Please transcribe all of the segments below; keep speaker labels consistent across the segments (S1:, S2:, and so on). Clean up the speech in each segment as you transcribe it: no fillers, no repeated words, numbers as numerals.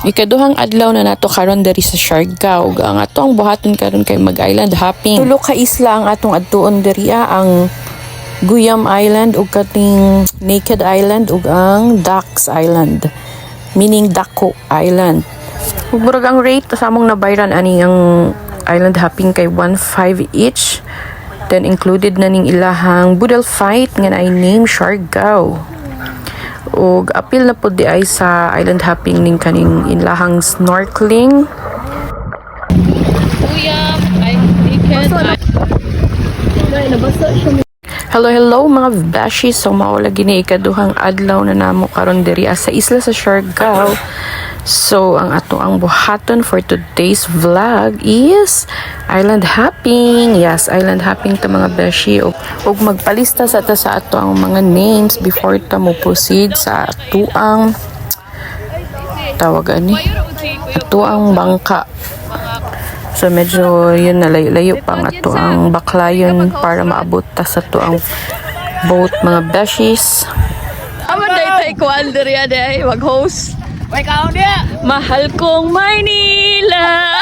S1: Ikaduhang adlaw na nato karon diri sa Siargao. Ang atong buhaton karon kay mag-island hopping. Tulo ka isla ang atong adtuon diri ang Guyam Island ug kating Naked Island ug ang Ducks Island. Meaning Dako Island. Ug murag ang rate sa among nabayran ani ang island hopping kay 1.5 each. Then included na ning ilahang Boodle Fight nga naay name Siargao. Ug apil na pud di ay sa island hopping ning kaning ilahang snorkeling. Hello mga beshi, so mao lagi ni ikaduhang adlaw na namo karon diri sa isla sa Siargao. So ang ato ang buhaton for today's vlog is island hopping. Yes, island hopping ta mga beshi. Ug magpalista sa ato ang mga names before ta mo proceed sa ato ang tawagan ni ato ang bangka. So medyo yun na layo pang ato ang baklayon para maabot ta sa ato ang boat mga beshis.
S2: Amo day ko andri ade mag-host. Mahal kong Maynila.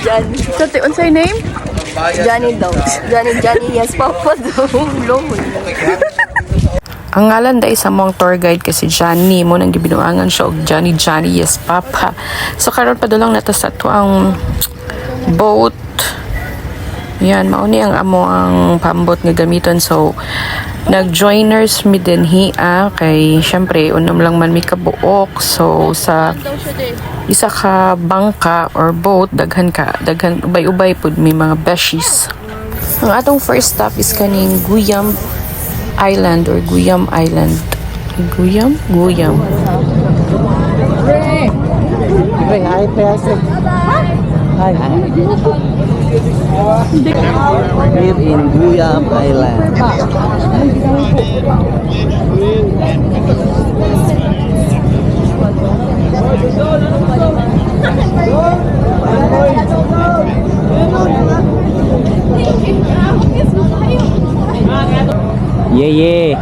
S2: Johnny. So, unsay name? Johnny daw. Johnny, yes, Papa daw.
S1: Ang ngalan dai sa mong tour guide kasi Johnny mo nang gibinuangan siya og Johnny, yes, Papa. So, karon pa dulang nata sa to ang boat. Yan, mauni ang amo ang pambot nga gamiton. So, nag-joiners mi din kay syempre unom lang man mi kabuok. So sa isa ka bangka or boat daghan ubay-ubay pud may mga beshies. Ang atong first stop is kaning Guyam Island or Guyam Island. Guyam.
S3: Hi. Here in Guyam Island. Yeah.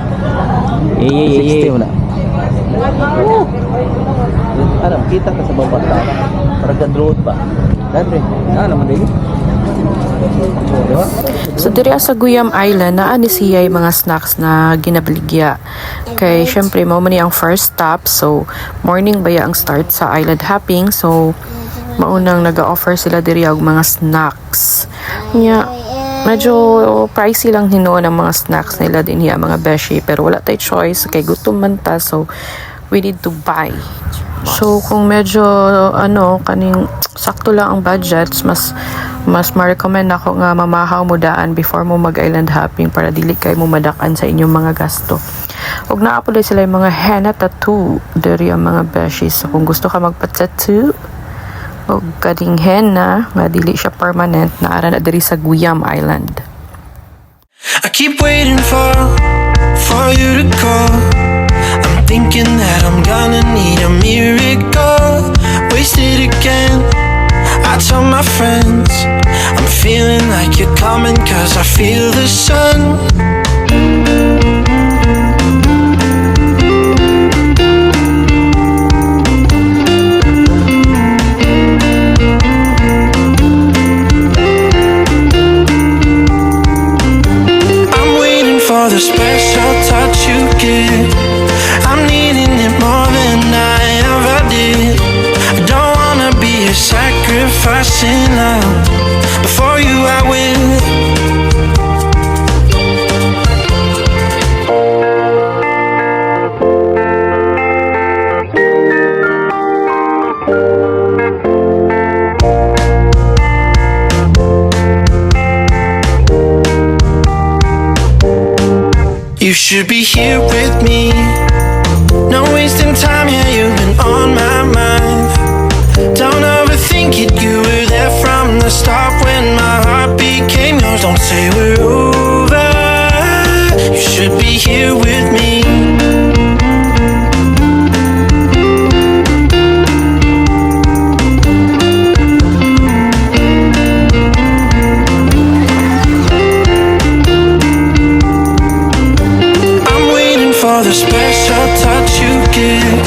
S3: Alam, kita ka sa bawat tao. Para road ba? Dati, naman din.
S1: So diri sa Guyam Island naa ni siya mga snacks na ginabaligya. Kay syempre mao man ang first stop. So morning baya ang start sa island hopping. So maunang naga-offer sila diri og mga snacks. Medyo pricey lang hinuon ang mga snacks nila din mga beshi, pero wala tay choice kay gutom man ta, so we need to buy. So kung medyo kaning sakto lang ang budgets, mas ma-recommend ako nga mamahaw mo daan before mo mag-island hopping para dili kay mo madakan sa inyong mga gasto. Ug naa pud sila yung mga henna tattoo diri ang mga beshi. So kung gusto ka magpa-tattoo o kading henna nga dili siya permanent, naara na diri sa Guyam Island.
S4: I keep waiting for you to call. I'm thinking that I'm gonna need a miracle. Wasted again. I tell my friends I'm feeling like you're coming 'cause I feel the sun. The special touch you give, I'm needing it more than I ever did. I don't wanna be a sacrifice in love. Before you I will. You should be here with me. No wasting time, yeah, you've been on my mind. Don't overthink it, you were there from the start when my heart became yours. Don't say we're over. You should be here with me. For the special touch you give,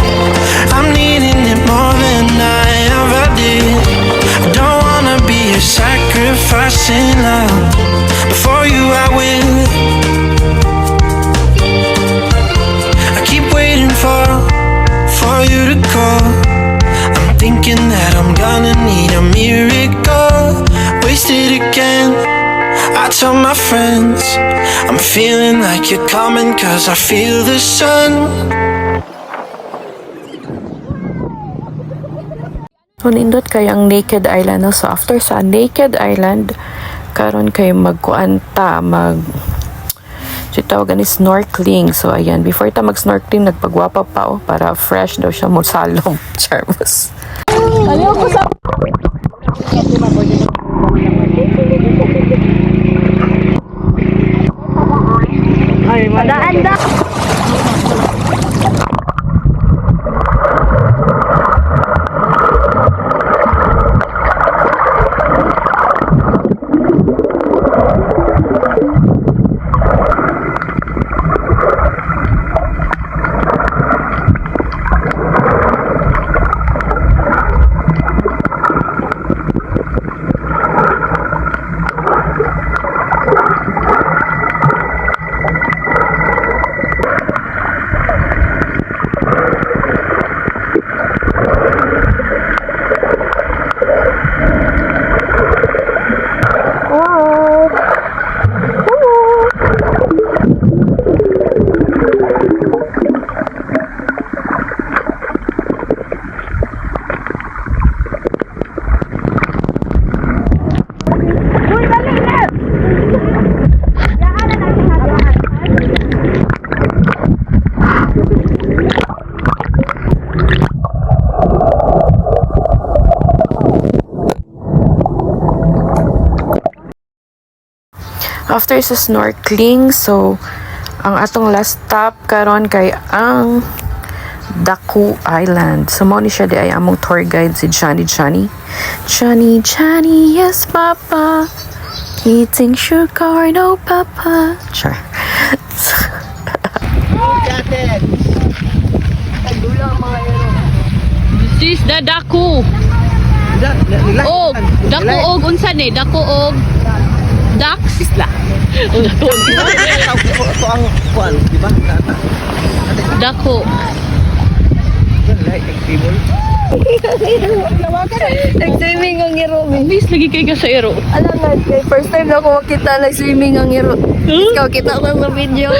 S4: gonna need a miracle. Wasted again. I tell my friends I'm feeling like you're coming, 'cause I feel the sun.
S1: So, nindot kayo ang Naked Island. No? So, after sa Naked Island, karon kayo magkuanta, tawagan ni snorkeling. So, ayan. Before ta mag-snorkeling, nagpagwapa pa, oh, para fresh daw siya mo salong. Charmos.
S2: Ayaw ko sa... Padaan da!
S1: After sa snorkeling, so ang atong last stop karon kay ang Daku Island. So mo ni siya di ay among tour guide si Johnny, yes papa, eating sugar, no papa. Sure.
S2: This is the Daku. Og, Daku og unsa ni? Daku og Dax isla.
S3: Ito ang kuan, di ba?
S2: Daku. Nag-swimming ang iro. Bis lagi kay ka sa iro. Alam nga, kay first time na ako makita nag-swimming ang iro. Ikaw kita ko sa video.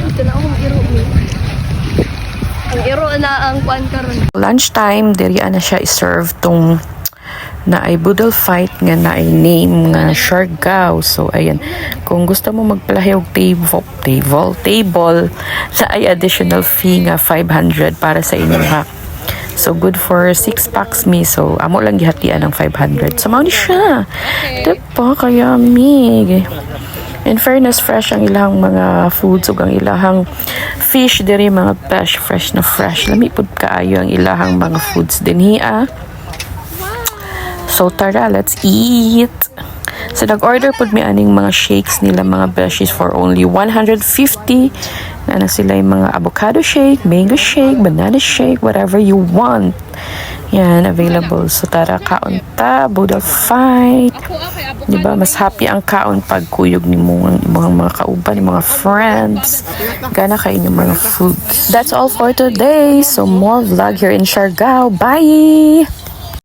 S2: Ito na akong iro. Ang iro na ang kuan karon.
S1: Lunchtime, diri na siya iserve tong na ay Boodle Fight nga na ay name nga Siargao. So, ayan. Kung gusto mo magpalahi og table, na ay additional fee nga 500 para sa inyo ha. So, good for 6 packs me. So, amo lang gihatian ng 500. So, mao ni siya. Diba? Kaya mig. In fairness, fresh ang ilang mga foods ug ang ilahang fish diri mga fish fresh na fresh. Lami pud kaayo ang ilahang mga foods dinhi. So tara, let's eat. So nag-order pud mi aning mga shakes nila mga beshies for only 150. Na sila yung mga avocado shake, mango shake, banana shake, whatever you want. Yan, available. So tara, kaon ta, Boodle Fight. Diba, mas happy ang kaon pag kuyog ni mga kauban, ni mga friends. Gana kayo ng mga foods. That's all for today. So more vlog here in Siargao. Bye!